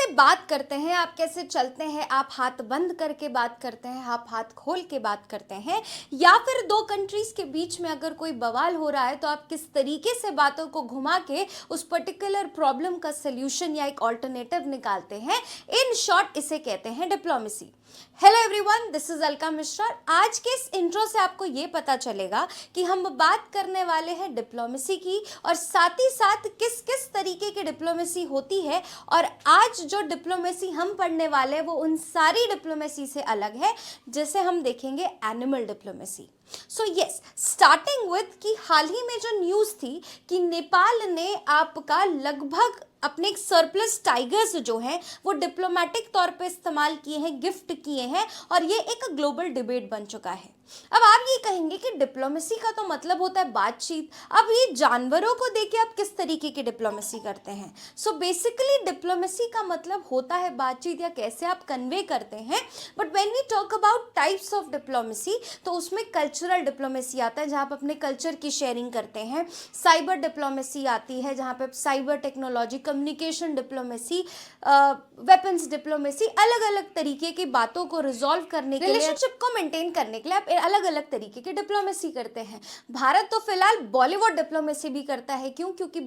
कैसे बात करते हैं, आप कैसे चलते हैं, आप हाथ बंद करके बात करते हैं, आप हाथ खोल के बात करते हैं, या फिर दो कंट्रीज के बीच में अगर कोई बवाल हो रहा है तो आप किस तरीके से बातों को घुमा के उस पर्टिकुलर प्रॉब्लम का सल्यूशन या एक ऑल्टरनेटिव निकालते हैं। इन शॉर्ट इसे कहते हैं diplomacy. Hello everyone, this is Alka Mishra. आज के इस इंट्रो से आपको ये पता चलेगा कि हम बात करने वाले हैं डिप्लोमेसी की, और साथ ही साथ किस किस तरीके की डिप्लोमेसी होती है। और आज जो डिप्लोमेसी हम पढ़ने वाले हैं वो उन सारी डिप्लोमेसी से अलग है, जिसे हम देखेंगे animal diplomacy. So yes, starting with कि हाल ही में जो न्यूज़ थी कि नेपाल ने आपका लगभग अपने एक सरप्लस टाइगर्स जो हैं वो डिप्लोमेटिक तौर पे इस्तेमाल किए हैं, गिफ्ट किए हैं, और ये एक ग्लोबल डिबेट बन चुका है। अब आप ये कहेंगे कि डिप्लोमेसी का तो मतलब होता है बातचीत। अब ये जानवरों को देके आप किस तरीके की डिप्लोमेसी करते हैं? सो बेसिकली डिप्लोमेसी का मतलब होता है बातचीत या कैसे आप कन्वे करते हैं। But when we talk about types of diplomacy तो उसमें कल्चरल डिप्लोमेसी आता है, जहाँ आप अपने कल्चर की शेयरिंग करते हैं। साइबर डिप्लोमेसी आती है, जहाँ पे cyber technology, communication diplomacy, weapons diplomacy, अलग अलग तरीके की बातों को रिजॉल्व करने के लिए, रिलेशनशिप को मेंटेन करने के लिए आप अलग अलग तरीके की डिप्लोमेसी करते हैं। भारत तो फिलहाल बॉलीवुड डिप्लोमेसी भी करता है। क्यों? क्योंकि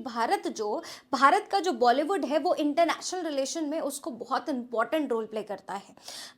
भारत का जो बॉलीवुड है वो इंटरनेशनल रिलेशन में उसको बहुत इंपॉर्टेंट रोल प्ले करता है।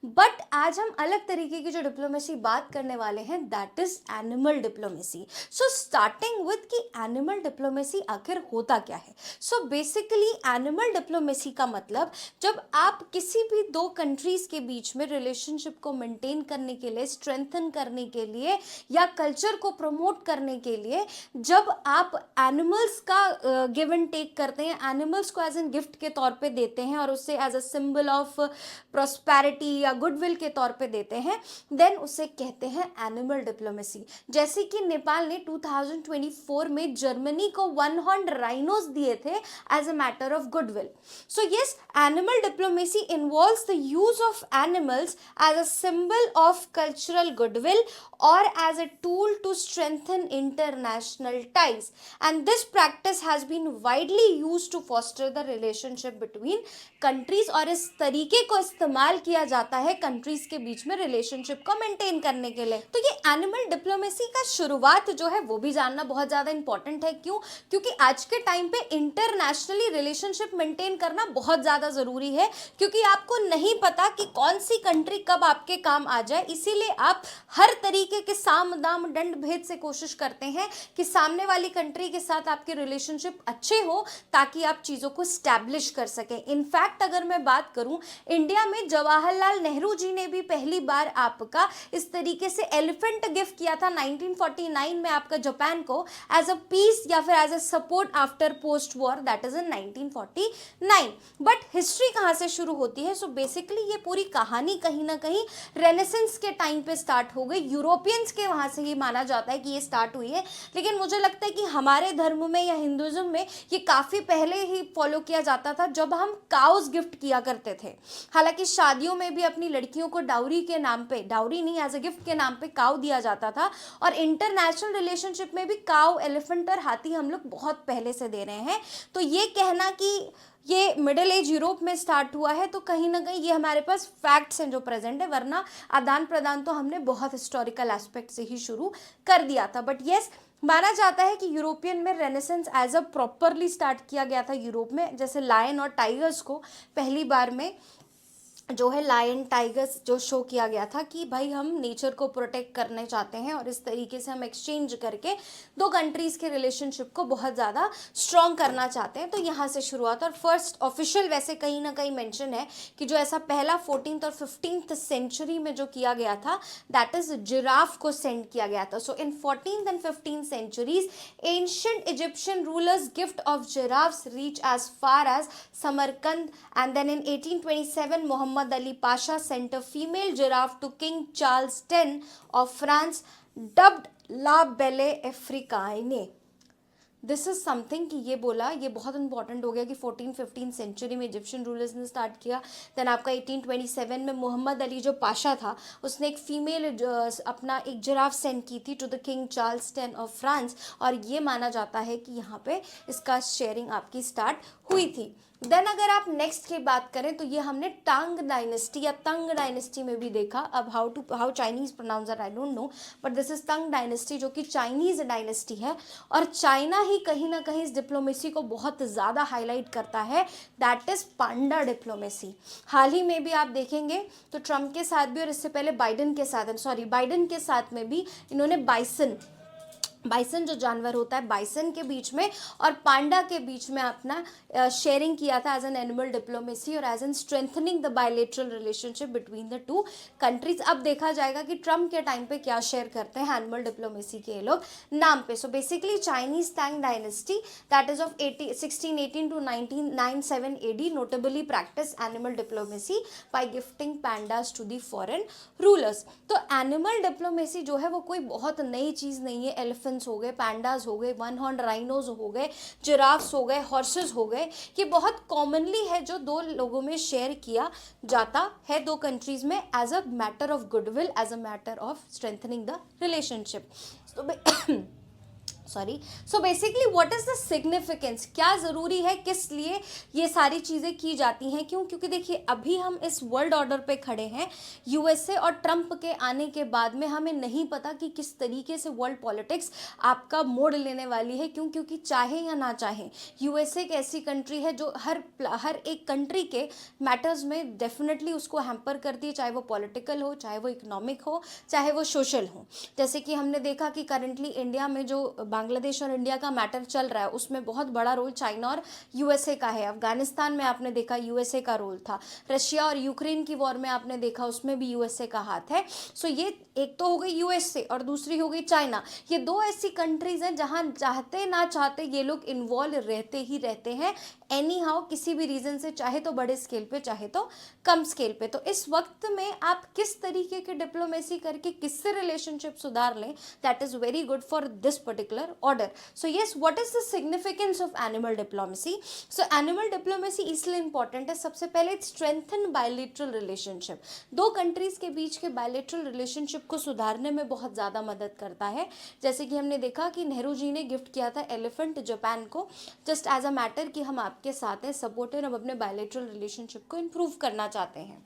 बट आज हम अलग तरीके की जो डिप्लोमेसी बात करने वाले हैं, that is animal diplomacy. So starting with कि एनिमल डिप्लोमेसी आखिर होता क्या है। सो बेसिकली एनिमल डिप्लोमेसी का मतलब जब आप किसी भी दो कंट्रीज के बीच में रिलेशनशिप को मेंटेन करने के लिए, स्ट्रेंथन करने के लिए या कल्चर को प्रमोट करने के लिए जब आप एनिमल्स का गिव एंड टेक करते हैं, एनिमल्स को एज एन गिफ्ट के तौर पे देते हैं और उससे as a symbol of prosperity या गुडविल के तौर पे देते हैं, देन उसे कहते हैं एनिमल डिप्लोमेसी। जैसे कि नेपाल ने 2024 में जर्मनी को वन हॉर्न राइनोस दिए थे as a matter of goodwill. So yes, animal diplomacy involves the use of animals as a symbol of cultural goodwill or as a tool to strengthen international ties, and this practice has been widely used to foster the relationship between countries। और इस तरीके को इस्तेमाल किया जाता है countries के बीच में रिलेशनशिप को मेंटेन करने के लिए। तो ये एनिमल डिप्लोमेसी का शुरुआत जो है वो भी जानना बहुत ज़्यादा इंपॉर्टेंट है। क्यों? क्योंकि आज के टाइम पे इंटरनेशनली रिलेशनशिप मेंटेन करना बहुत ज़्यादा ज़रूरी है, क्योंकि आपको नहीं पता कि कौन सी कंट्री कब आपके काम आ जाए। इसीलिए आप हर तरीके के साम दाम दंड भेद से कोशिश करते हैं कि सामने वाली कंट्री के साथ आपके रिलेशनशिप अच्छे हो, ताकि आप चीज़ों को स्टैब्लिश कर सकें। इनफैक्ट अगर मैं बात करूं, इंडिया में जवाहरलाल नेहरू जी ने भी पहली बार आपका इस तरीके से एलिफेंट गिफ्ट किया था 1949 में आपका जापान को, एज अ पीस या फिर as a support after post war, that is in 1949। But history कहाँ से शुरू होती है? सो बेसिकली ये पूरी कहानी कहीं ना कहीं रेनेसेंस के टाइम पे स्टार्ट हो गई। यूरोपियंस के वहाँ से ही माना जाता है कि ये स्टार्ट हुई है, लेकिन मुझे लगता है कि हमारे धर्म में या हिंदुज़्म में ये काफ़ी पहले ही फॉलो किया जाता था, जब हम काउस गिफ्ट किया करते थे। हालांकि शादियों में भी अपनी लड़कियों को डाउरी के नाम पे, डाउरी नहीं एज अ गिफ्ट के नाम पे काउ दिया जाता था, और इंटरनेशनल रिलेशनशिप में भी काउ, एलिफेंट और हाथी हम लोग बहुत पहले से दे रहे हैं। तो ये कहना कि ये मिडिल एज यूरोप में स्टार्ट हुआ है, तो कहीं ना कहीं ये हमारे पास फैक्ट्स हैं जो प्रेजेंट है, वरना आदान प्रदान तो हमने बहुत हिस्टोरिकल एस्पेक्ट से ही शुरू कर दिया था। बट येस, माना जाता है कि यूरोपियन में renaissance as a properly start किया गया था यूरोप में। जैसे लायन और टाइगर्स को पहली बार में जो है लायन टाइगर्स जो शो किया गया था कि भाई हम नेचर को प्रोटेक्ट करने चाहते हैं, और इस तरीके से हम एक्सचेंज करके दो कंट्रीज़ के रिलेशनशिप को बहुत ज़्यादा स्ट्रॉन्ग करना चाहते हैं। तो यहाँ से शुरुआत, और फर्स्ट ऑफिशियल वैसे कहीं ना कहीं मेंशन है कि जो ऐसा पहला 14th और 15th सेंचुरी में जो किया गया था, दैट इज जिराफ को सेंड किया गया था। सो इन 14th and 15th centuries, ancient Egyptian rulers gift of giraffes reach as far as Samarkand, and then in 1827 Muhammad Ali Pasha sent a female giraffe to King Charles X of France, dubbed La Belle Africaine। This is something कि ये बोला, ये बहुत important हो गया कि 14-15 century में Egyptian rulers ने स्टार्ट किया। देन आपका 1827 में मोहम्मद अली जो पाशा था उसने एक फीमेल अपना एक जिराफ सेंड की थी to the king Charles 10 of France, और ये माना जाता है कि यहाँ पे इसका शेयरिंग आपकी स्टार्ट हुई थी। देन अगर आप नेक्स्ट की बात करें तो ये हमने टांग डायनेस्टी या तंग डायनेस्टी में भी देखा। अब how Chinese pronounce I don't know, but this is Tang dynasty जो कि चाइनीज डायनेस्टी है, और चाइना ही कहीं ना कहीं इस डिप्लोमेसी को बहुत ज़्यादा हाईलाइट करता है, दैट इज पांडा डिप्लोमेसी। हाल ही में भी आप देखेंगे तो ट्रम्प के साथ भी और इससे पहले बाइडन के साथ में भी इन्होंने बाइसन जो जानवर होता है, बाइसन के बीच में और पांडा के बीच में अपना शेयरिंग किया था एज एन एनिमल डिप्लोमेसी और as an strengthening the bilateral relationship between the two countries. अब देखा जाएगा कि ट्रम्प के टाइम पे क्या शेयर करते हैं एनिमल डिप्लोमेसी के ये लोग नाम पे। So basically Chinese Tang dynasty that is of 1618 to 1997 AD notably practice animal diplomacy by gifting pandas to the foreign rulers. तो एनिमल डिप्लोमेसी जो है वो कोई बहुत नई चीज़ नहीं है। एलिफेंट हो गए, पैंडास हो गए, वन हॉर्न राइनोज हो गए, जिराफ्स हो गए, हॉर्सेस हो गए, ये बहुत कॉमनली है जो दो लोगों में शेयर किया जाता है दो कंट्रीज में as a matter of goodwill, as a matter of strengthening the relationship. So basically what is the significance, क्या ज़रूरी है, किस लिए ये सारी चीज़ें की जाती हैं, क्यों? क्योंकि देखिए अभी हम इस वर्ल्ड ऑर्डर पे खड़े हैं यूएसए और ट्रम्प के आने के बाद में हमें नहीं पता कि किस तरीके से वर्ल्ड पॉलिटिक्स आपका मोड़ लेने वाली है। क्यों? क्योंकि चाहे या ना चाहे यूएसए एक ऐसी कंट्री है जो हर एक कंट्री के मैटर्स में डेफिनेटली उसको हैम्पर करती है, चाहे वो पॉलिटिकल हो, चाहे वो इकोनॉमिक हो, चाहे वो सोशल हो। जैसे कि हमने देखा कि करंटली इंडिया में जो बांग्लादेश और इंडिया का मैटर चल रहा है उसमें बहुत बड़ा रोल चाइना और यूएसए का है। अफगानिस्तान में आपने देखा यूएसए का रोल था। रशिया और यूक्रेन की वॉर में आपने देखा उसमें भी यूएसए का हाथ है। सो ये एक तो हो गई यूएसए और दूसरी हो गई चाइना। ये दो ऐसी कंट्रीज हैं जहां चाहते ना चाहते ये लोग इन्वॉल्व रहते हैं एनी हाउ, किसी भी रीजन से, चाहे तो बड़े स्केल पे चाहे तो कम स्केल पे। तो इस वक्त में आप किस तरीके की डिप्लोमेसी करके किससे रिलेशनशिप सुधार लें, that is very good for this particular order. So yes, what is the significance of animal diplomacy? So animal diplomacy इसलिए इंपॉर्टेंट है, सबसे पहले इट स्ट्रेंथन बायलेटरल रिलेशनशिप, दो कंट्रीज के बीच के बायलेटरल रिलेशनशिप को सुधारने में बहुत ज़्यादा मदद करता है। जैसे कि हमने देखा कि नेहरू जी ने गिफ्ट किया था एलिफेंट जापान को, जस्ट एज अ मैटर कि हम आपके साथ हैं, सपोर्टेड, हम अपने बायलेटरल रिलेशनशिप को इम्प्रूव करना चाहते हैं।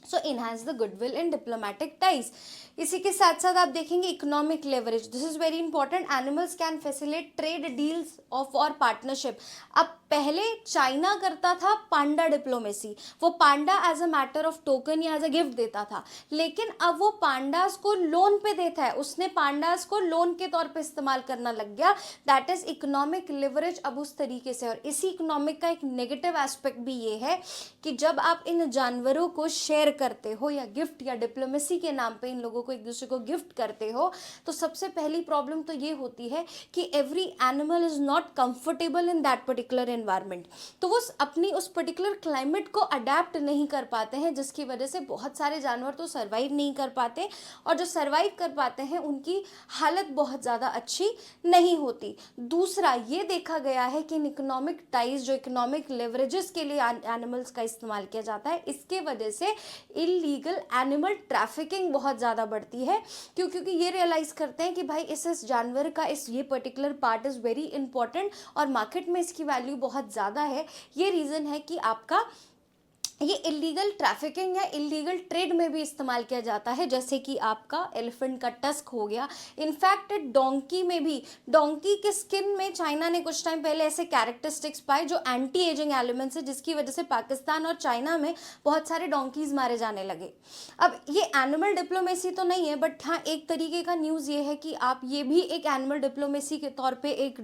So enhance the goodwill in diplomatic ties. इसी के साथ साथ आप देखेंगे economic leverage, this is very important. Animals can facilitate trade deals of और पार्टनरशिप। अब पहले चाइना करता था पांडा डिप्लोमेसी, वो panda as a matter of token या एज अ गिफ्ट देता था, लेकिन अब वो पांडास को लोन पे देता है, उसने पांडास को लोन के तौर पे इस्तेमाल करना लग गया, दैट इज इकोनॉमिक लेवरेज अब उस तरीके से। और इसी इकोनॉमिक का एक नेगेटिव एस्पेक्ट भी ये है कि जब आप इन जानवरों को शेयर करते हो या गिफ्ट या डिप्लोमेसी के नाम पे इन लोगों को एक दूसरे को गिफ्ट करते हो, तो सबसे पहली प्रॉब्लम तो ये होती है कि every animal is not comfortable in that particular environment. तो वो अपनी उस पर्टिकुलर क्लाइमेट को अडेप्ट नहीं कर पाते हैं, जिसकी वजह से बहुत सारे जानवर तो सर्वाइव नहीं कर पाते, और जो सर्वाइव कर पाते हैं उनकी हालत बहुत ज़्यादा अच्छी नहीं होती। दूसरा ये देखा गया है कि इन इकोनॉमिक टाइज, जो इकोनॉमिक लेवरेजेस के लिए एनिमल्स का इस्तेमाल किया जाता है, इसके वजह से इलीगल एनिमल ट्रैफिकिंग बहुत ज़्यादा बढ़ती है। क्योंकि ये रियलाइज़ करते हैं कि भाई इस जानवर का ये particular part is very important और मार्केट में इसकी वैल्यू बहुत ज़्यादा है। ये रीज़न है कि आपका ये इलीगल ट्रैफिकिंग या इलीगल ट्रेड में भी इस्तेमाल किया जाता है, जैसे कि आपका एलिफेंट का टस्क हो गया। इनफैक्ट डोंकी में भी, डोंकी के स्किन में चाइना ने कुछ टाइम पहले ऐसे कैरेक्टरिस्टिक्स पाए जो एंटी एजिंग एलिमेंट्स है, जिसकी वजह से पाकिस्तान और चाइना में बहुत सारे डोंकीज मारे जाने लगे। अब ये एनिमल डिप्लोमेसी तो नहीं है, बट हाँ एक तरीके का न्यूज़ ये है कि आप ये भी एक एनिमल डिप्लोमेसी के तौर पर एक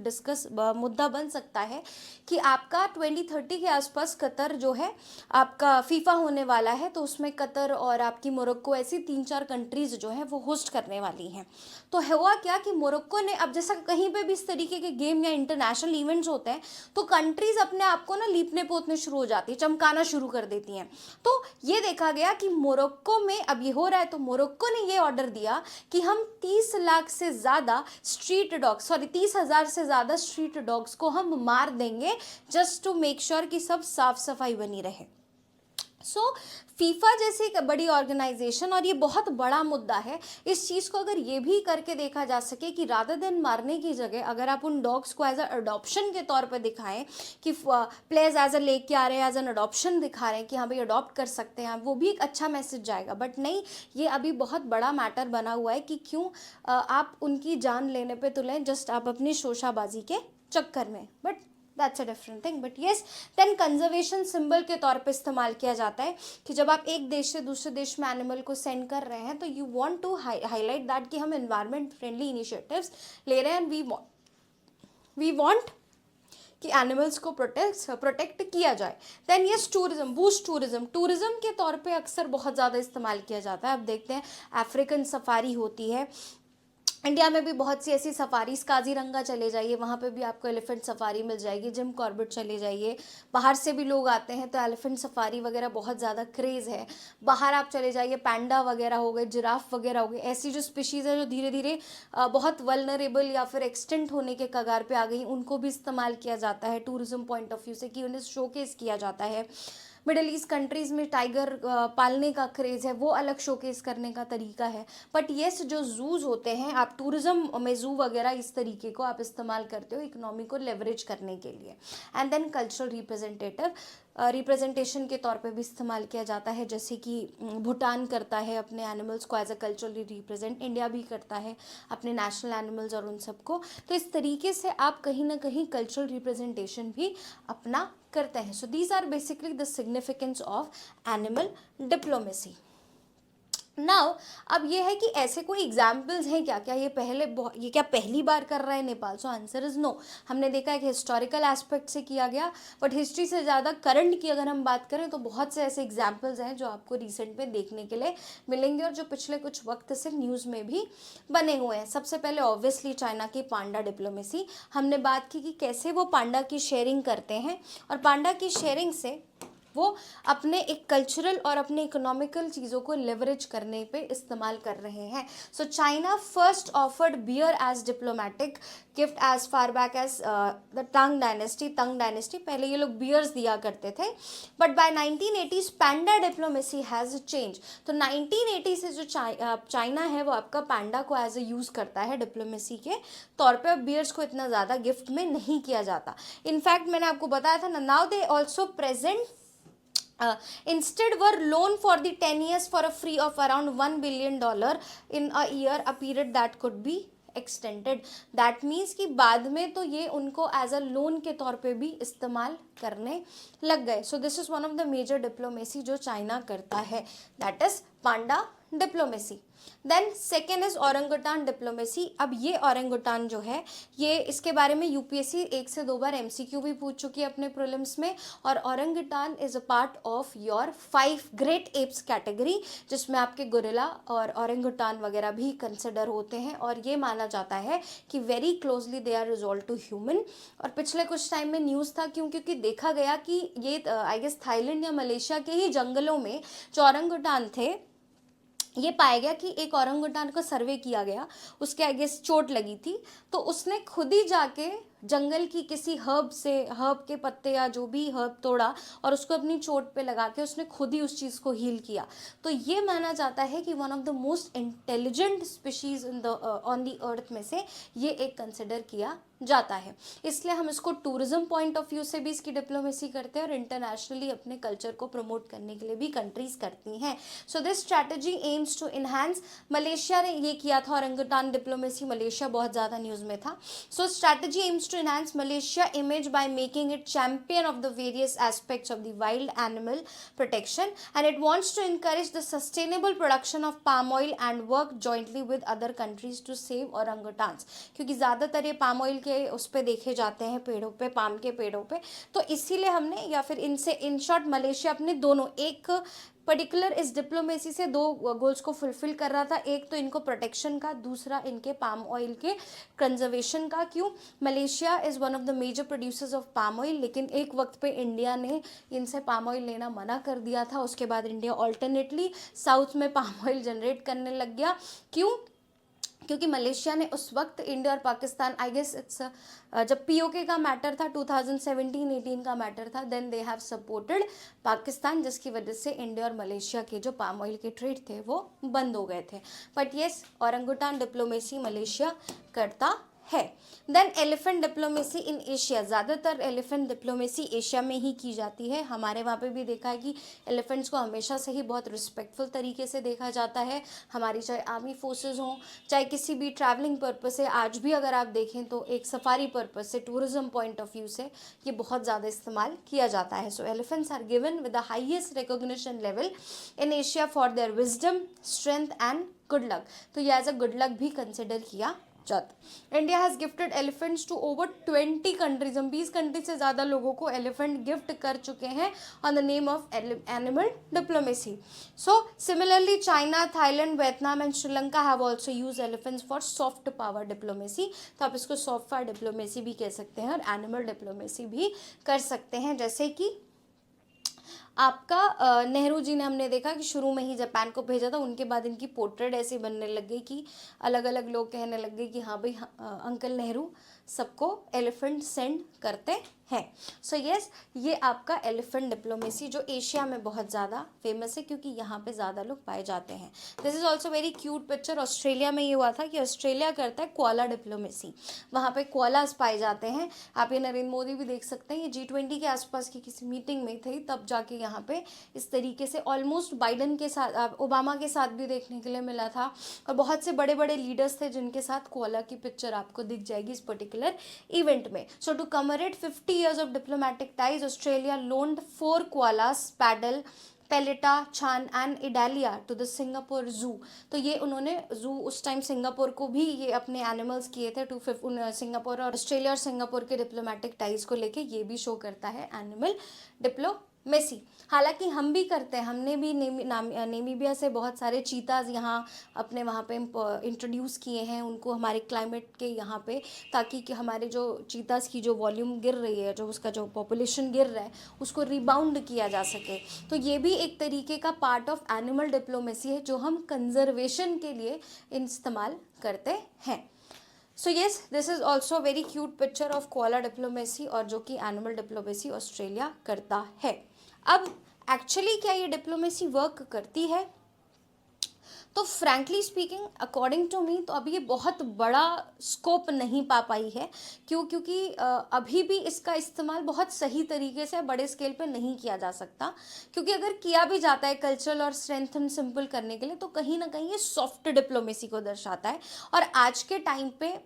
मुद्दा बन सकता है कि आपका 2030 के आसपास कतर जो है आपका फीफा होने वाला है, तो उसमें कतर और आपकी मोरक्को ऐसी 3-4 कंट्रीज जो है वो होस्ट करने वाली हैं। तो हुआ क्या कि मोरक्को ने, अब जैसा कहीं पे भी इस तरीके के गेम या इंटरनेशनल इवेंट्स होते हैं तो कंट्रीज अपने आप को ना लीपने पोतने शुरू हो जाती है, चमकाना शुरू कर देती हैं। तो ये देखा गया कि मोरक्को में अब ये हो रहा है, तो मोरक्को ने ये ऑर्डर दिया कि हम 30 लाख से ज़्यादा स्ट्रीट डॉग्स, 30,000 से ज़्यादा स्ट्रीट डॉग्स को हम मार देंगे, जस्ट टू मेक श्योर कि सब साफ सफाई बनी रहे। सो फीफा जैसी एक बड़ी ऑर्गेनाइजेशन, और ये बहुत बड़ा मुद्दा है, इस चीज़ को अगर ये भी करके देखा जा सके कि रादर देन मारने की जगह अगर आप उन डॉग्स को एज अ अडॉप्शन के तौर पे दिखाएं कि प्लेयर्स एज अ लेके आ रहे हैं, एज एन अडॉप्शन दिखा रहे हैं कि हाँ भाई अडॉप्ट कर सकते हैं, वो भी एक अच्छा मैसेज जाएगा। बट नहीं, ये अभी बहुत बड़ा मैटर बना हुआ है कि क्यों आप उनकी जान लेने पे तुलें जस्ट आप अपनी शोशाबाजी के चक्कर में। But that's a different thing. But yes, then conservation symbol के तौर पे इस्तेमाल किया जाता है कि जब आप एक देश से दूसरे देश में एनिमल को सेंड कर रहे हैं तो you want to highlight that कि हम एनवायरमेंट फ्रेंडली इनिशिएटिव्स ले रहे हैं, एंड वी वांट कि एनिमल्स को प्रोटेक्ट किया जाए। Then yes, tourism, boost tourism, tourism के तौर पे अक्सर बहुत ज़्यादा इस्तेमाल किया जाता है। अब देखते हैं, अफ्रीकन सफारी होती है, इंडिया में भी बहुत सी ऐसी सफारीज, काजीरंगा चले जाइए, वहाँ पे भी आपको एलिफेंट सफारी मिल जाएगी, जिम कॉर्बेट चले जाइए, बाहर से भी लोग आते हैं तो एलिफेंट सफारी वगैरह बहुत ज़्यादा क्रेज़ है। बाहर आप चले जाइए, पैंडा वगैरह हो गए, जिराफ वगैरह हो गए, ऐसी जो स्पीशीज़ है जो धीरे धीरे बहुत वल्नरेबल या फिर एक्सटेंट होने के कगार पे आ गई, उनको भी इस्तेमाल किया जाता है टूरिज्म पॉइंट ऑफ व्यू से कि उन्हें शोकेस किया जाता है। मिडल ईस्ट कंट्रीज़ में टाइगर पालने का क्रेज़ है, वो अलग शोकेस करने का तरीका है। बट येस, जो जूज होते हैं, आप टूरिज्म में जू वगैरह इस तरीके को आप इस्तेमाल करते हो इकोनॉमी को लेवरेज करने के लिए। एंड देन कल्चरल रिप्रेजेंटेशन के तौर पे भी इस्तेमाल किया जाता है, जैसे कि भूटान करता है अपने एनिमल्स को as a culturally represent, India भी करता है अपने नेशनल एनिमल्स और उन सबको। तो इस तरीके से आप कहीं ना कहीं कल्चरल रिप्रेजेंटेशन भी अपना करते हैं। So these are basically the significance of animal diplomacy. Now, अब ये है कि ऐसे कोई एग्जाम्पल्स हैं क्या, क्या ये क्या पहली बार कर रहा है Nepal? So answer is no. हमने देखा है कि हिस्टोरिकल एस्पेक्ट से किया गया, बट हिस्ट्री से ज़्यादा करंट की अगर हम बात करें तो बहुत से ऐसे एग्जाम्पल्स हैं जो आपको रिसेंट में देखने के लिए मिलेंगे और जो पिछले कुछ वक्त से न्यूज़ में भी बने हुए हैं। सबसे पहले ऑब्वियसली चाइना की पांडा डिप्लोमेसी, हमने बात की कि कैसे वो पांडा की शेयरिंग करते हैं, और पांडा की शेयरिंग से वो अपने एक कल्चरल और अपने इकोनॉमिकल चीज़ों को लेवरेज करने पे इस्तेमाल कर रहे हैं। So China first offered bear as diplomatic gift as far back as the Tang dynasty. पहले ये लोग बियर्स दिया करते थे, but by 1980s panda diplomacy has change. तो 1980 से जो चाइना है वो आपका पैंडा को एज ए यूज़ करता है डिप्लोमेसी के तौर पे। अब बियर्स को इतना ज़्यादा गिफ्ट में नहीं किया जाता। इनफैक्ट मैंने आपको बताया था ना, now they also present instead were loan for the 10 years for a free of around $1 billion in a year, a period that could be extended. That means कि बाद में तो ये उनको एज अ लोन के तौर पे भी इस्तेमाल करने लग गए। So this is one of the major diplomacy जो चाइना करता है, that is panda diplomacy. Then second is orangutan diplomacy. अब ये औरंगुटान जो है, ये इसके बारे में यूपीएससी 1 से 2 बार एमसीक्यू भी पूछ चुकी है अपने प्रीलिम्स में। और orangutan is a part of your 5 great apps category, जिसमें आपके गोरिल्ला और औरंगुटान वगैरह भी कंसिडर होते हैं, और ये माना जाता है कि very closely they are resolve to human. और पिछले कुछ टाइम में न्यूज़ था क्योंकि देखा गया कि ये आई गेस थाईलैंड या मलेशिया के ही जंगलों में जो औरंगुटान थे, ये पाया गया कि एक औरंगुटान को सर्वे किया गया, उसके आगे चोट लगी थी, तो उसने खुद ही जाके जंगल की किसी हर्ब के पत्ते या जो भी हर्ब तोड़ा और उसको अपनी चोट पे लगा के उसने खुद ही उस चीज़ को हील किया। तो ये माना जाता है कि one of the most intelligent species in the on the earth में से ये एक कंसिडर किया जाता है। इसलिए हम इसको टूरिज्म पॉइंट ऑफ व्यू से भी इसकी डिप्लोमेसी करते हैं और इंटरनेशनली अपने कल्चर को प्रमोट करने के लिए भी कंट्रीज करती हैं। So this strategy aims to enhance, Malaysia ने ये किया था औरंगुटान डिप्लोमेसी, मलेशिया बहुत ज़्यादा न्यूज़ में था। So strategy aims to enhance Malaysia image by making it champion of the various aspects of the wild animal protection, and it wants to encourage the sustainable production of palm oil and work jointly with other countries to save orangutans, क्योंकि ज़्यादातर ये palm oil के उस पे देखे जाते हैं, पेड़ों पे, पाम के पेड़ों पे। तो इसीलिए हमने या फिर इनसे इन शॉर्ट मलेशिया अपने दोनों एक पर्टिकुलर इस डिप्लोमेसी से 2 गोल्स को फुलफिल कर रहा था। एक तो इनको प्रोटेक्शन का, दूसरा इनके पाम ऑयल के कंजर्वेशन का। क्यों? Malaysia is one of the major producers of palm oil, लेकिन एक वक्त पे इंडिया ने इनसे पाम ऑयल लेना मना कर दिया था। उसके बाद इंडिया ऑल्टरनेटली साउथ में पाम ऑयल जनरेट करने लग गया। क्यों? क्योंकि मलेशिया ने उस वक्त इंडिया और पाकिस्तान, आई गेस इट्स जब पीओके का मैटर था 2017-18 का मैटर था, then they have supported Pakistan, जिसकी वजह से इंडिया और मलेशिया के जो पाम ऑयल के ट्रेड थे वो बंद हो गए थे। But yes, orangutan diplomacy Malaysia करता है। Then elephant diplomacy in Asia, ज़्यादातर एलिफेंट डिप्लोमेसी एशिया में ही की जाती है। हमारे वहाँ पे भी देखा है कि एलिफेंट्स को हमेशा से ही बहुत रिस्पेक्टफुल तरीके से देखा जाता है। हमारी चाहे आर्मी फोर्सेस हों, चाहे किसी भी ट्रैवलिंग पर्पस से, आज भी अगर आप देखें तो एक सफारी पर्पस से, टूरिज्म पॉइंट ऑफ व्यू से ये बहुत ज़्यादा इस्तेमाल किया जाता है। So elephants are given with the highest recognition level in Asia for their wisdom, strength and good luck. तो ये एज अ गुड लक भी कंसिडर किया जाता। India has gifted elephants to over 20 countries, हम 20 कंट्री से ज़्यादा लोगों को एलिफेंट गिफ्ट कर चुके हैं on the name of animal diplomacy. So similarly China, Thailand, Vietnam and Sri Lanka have also use elephants for soft power diplomacy. तो आप इसको सॉफ्ट पावर डिप्लोमेसी भी कह सकते हैं और एनिमल डिप्लोमेसी भी कर सकते हैं। जैसे कि आपका नेहरू जी ने, हमने देखा कि शुरू में ही जापान को भेजा था, उनके बाद इनकी पोर्ट्रेट ऐसी बनने लग गई कि अलग अलग लोग कहने लग गए कि हाँ भाई, अंकल नेहरू सबको एलिफेंट सेंड करते हैं। सो यस, ये आपका एलिफेंट डिप्लोमेसी जो एशिया में बहुत ज़्यादा फेमस है क्योंकि यहाँ पे ज़्यादा लोग पाए जाते हैं। This is also very cute picture. Australia में ये हुआ था कि ऑस्ट्रेलिया करता है कोआला डिप्लोमेसी, वहाँ पे कोआलास पाए जाते हैं। आप ये नरेंद्र मोदी भी देख सकते हैं, ये G20 के आसपास की किसी मीटिंग में थे, तब जाके यहाँ पे इस तरीके से ऑलमोस्ट बाइडन के साथ, ओबामा के साथ भी देखने के लिए मिला था, और बहुत से बड़े बड़े लीडर्स थे जिनके साथ कोआला की पिक्चर आपको दिख जाएगी इस पर्टिकुलर इवेंट में। सो to commemorate 50 years of diplomatic ties, Australia loaned 4 koalas, Paddle, पेलेटा, Chan and Idalia to the Singapore zoo. तो ये उन्होंने जू उस टाइम सिंगापुर को भी ये अपने एनिमल्स किए थे। सिंगापुर और ऑस्ट्रेलिया और सिंगापुर के डिप्लोमेटिक टाइज को लेके ये भी शो करता है एनिमल डिप्लोमेसी। हालांकि हम भी करते हैं, हमने भी नेमीबिया से बहुत सारे चीताज यहाँ अपने वहाँ पे इंट्रोड्यूस किए हैं उनको हमारे क्लाइमेट के यहाँ पे, ताकि कि हमारे जो चीताज की जो वॉल्यूम गिर रही है, जो उसका जो पॉपुलेशन गिर रहा है, उसको रिबाउंड किया जा सके। तो ये भी एक तरीके का पार्ट ऑफ एनिमल डिप्लोमेसी है जो हम कंजर्वेशन के लिए इस्तेमाल करते हैं। So yes, this is also very cute picture of koala diplomacy, और जो कि एनिमल डिप्लोमेसी ऑस्ट्रेलिया करता है। अब एक्चुअली क्या ये डिप्लोमेसी वर्क करती है? तो frankly speaking, according to me, तो अभी ये बहुत बड़ा स्कोप नहीं पा पाई है। क्योंकि अभी भी इसका इस्तेमाल बहुत सही तरीके से बड़े स्केल पे नहीं किया जा सकता, क्योंकि अगर किया भी जाता है कल्चरल और स्ट्रेंथन सिंपल करने के लिए, तो कहीं ना कहीं ये सॉफ्ट डिप्लोमेसी को दर्शाता है। और आज के टाइम पे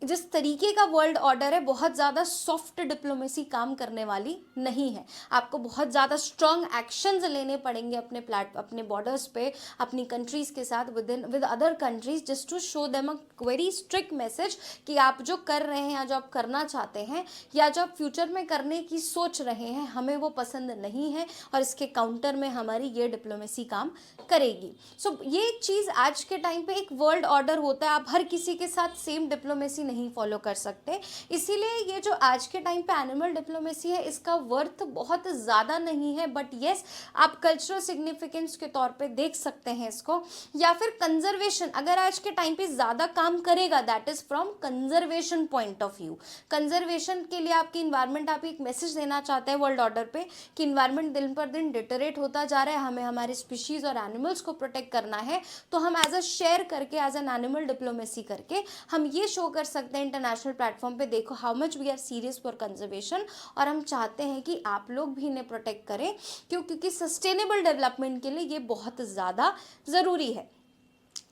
जिस तरीके का वर्ल्ड ऑर्डर है, बहुत ज़्यादा सॉफ्ट डिप्लोमेसी काम करने वाली नहीं है। आपको बहुत ज़्यादा स्ट्रॉन्ग एक्शंस लेने पड़ेंगे अपने बॉर्डर्स पे, अपनी कंट्रीज़ के साथ, with other countries, just to show them a very strict message कि आप जो कर रहे हैं या जो आप करना चाहते हैं या जो आप फ्यूचर में करने की सोच रहे हैं, हमें वो पसंद नहीं है और इसके काउंटर में हमारी ये डिप्लोमेसी काम करेगी। सो ये चीज़ आज के टाइम पे एक वर्ल्ड ऑर्डर होता है, आप हर किसी के साथ सेम डिप्लोमेसी नहीं फॉलो कर सकते। इसीलिए ये जो आज के टाइम पे एनिमल डिप्लोमेसी है, इसका वर्थ बहुत ज़्यादा नहीं है, बट येस, आप कल्चरल सिग्निफिकेंस के तौर पे देख सकते हैं इसको। या फिर कंजर्वेशन, अगर आज के टाइम पे ज़्यादा काम करेगा, that is from conservation point of view. Conservation के लिए आपकी इन्वायरमेंट, आप एक मैसेज देना चाहते हैं वर्ल्ड ऑर्डर पे कि इन्वायरमेंट दिन पर दिन डिटरेट होता जा रहा है, हमें हमारे स्पीशीज़ और एनिमल्स को प्रोटेक्ट करना है। तो हम एज अ शेयर करके, एज एन एनिमल डिप्लोमेसी करके हम ये शो कर सकते हैं इंटरनेशनल प्लेटफॉर्म पे, देखो how much we are serious for conservation, और हम चाहते हैं कि आप लोग भी इन्हें प्रोटेक्ट करें, क्योंकि सस्टेनेबल डेवलपमेंट के लिए ये बहुत ज़्यादा ज़रूरी है।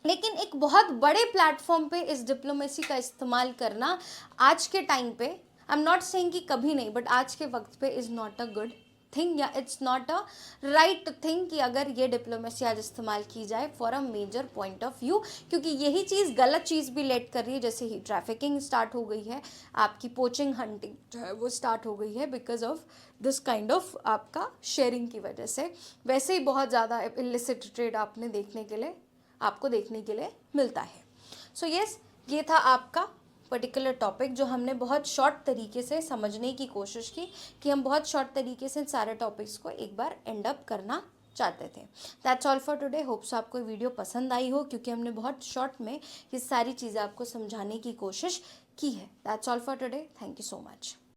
लेकिन एक बहुत बड़े प्लेटफॉर्म पे इस डिप्लोमेसी का इस्तेमाल करना आज के टाइम पे, आई एम नॉट सेइंग कि कभी नहीं, बट आज के वक्त पे is not a good thing, या it's not a right thing कि अगर ये डिप्लोमेसी आज इस्तेमाल की जाए for a major point of view, क्योंकि यही चीज़ गलत चीज़ भी लेट कर रही है। जैसे ही ट्रैफिकिंग स्टार्ट हो गई है, आपकी पोचिंग हंटिंग जो है वो स्टार्ट हो गई है because of this kind of आपका शेयरिंग की वजह से। वैसे ही बहुत ज़्यादा इलिसिट ट्रेड आपको देखने के लिए मिलता है। सो येस, ये था आपका पर्टिकुलर टॉपिक जो हमने बहुत शॉर्ट तरीके से समझने की कोशिश की, कि हम बहुत शॉर्ट तरीके से सारे टॉपिक्स को एक बार एंड अप करना चाहते थे। That's all for today. Hopes आपको वीडियो पसंद आई हो, क्योंकि हमने बहुत शॉर्ट में ये सारी चीज़ें आपको समझाने की कोशिश की है। That's all for today. Thank you so much.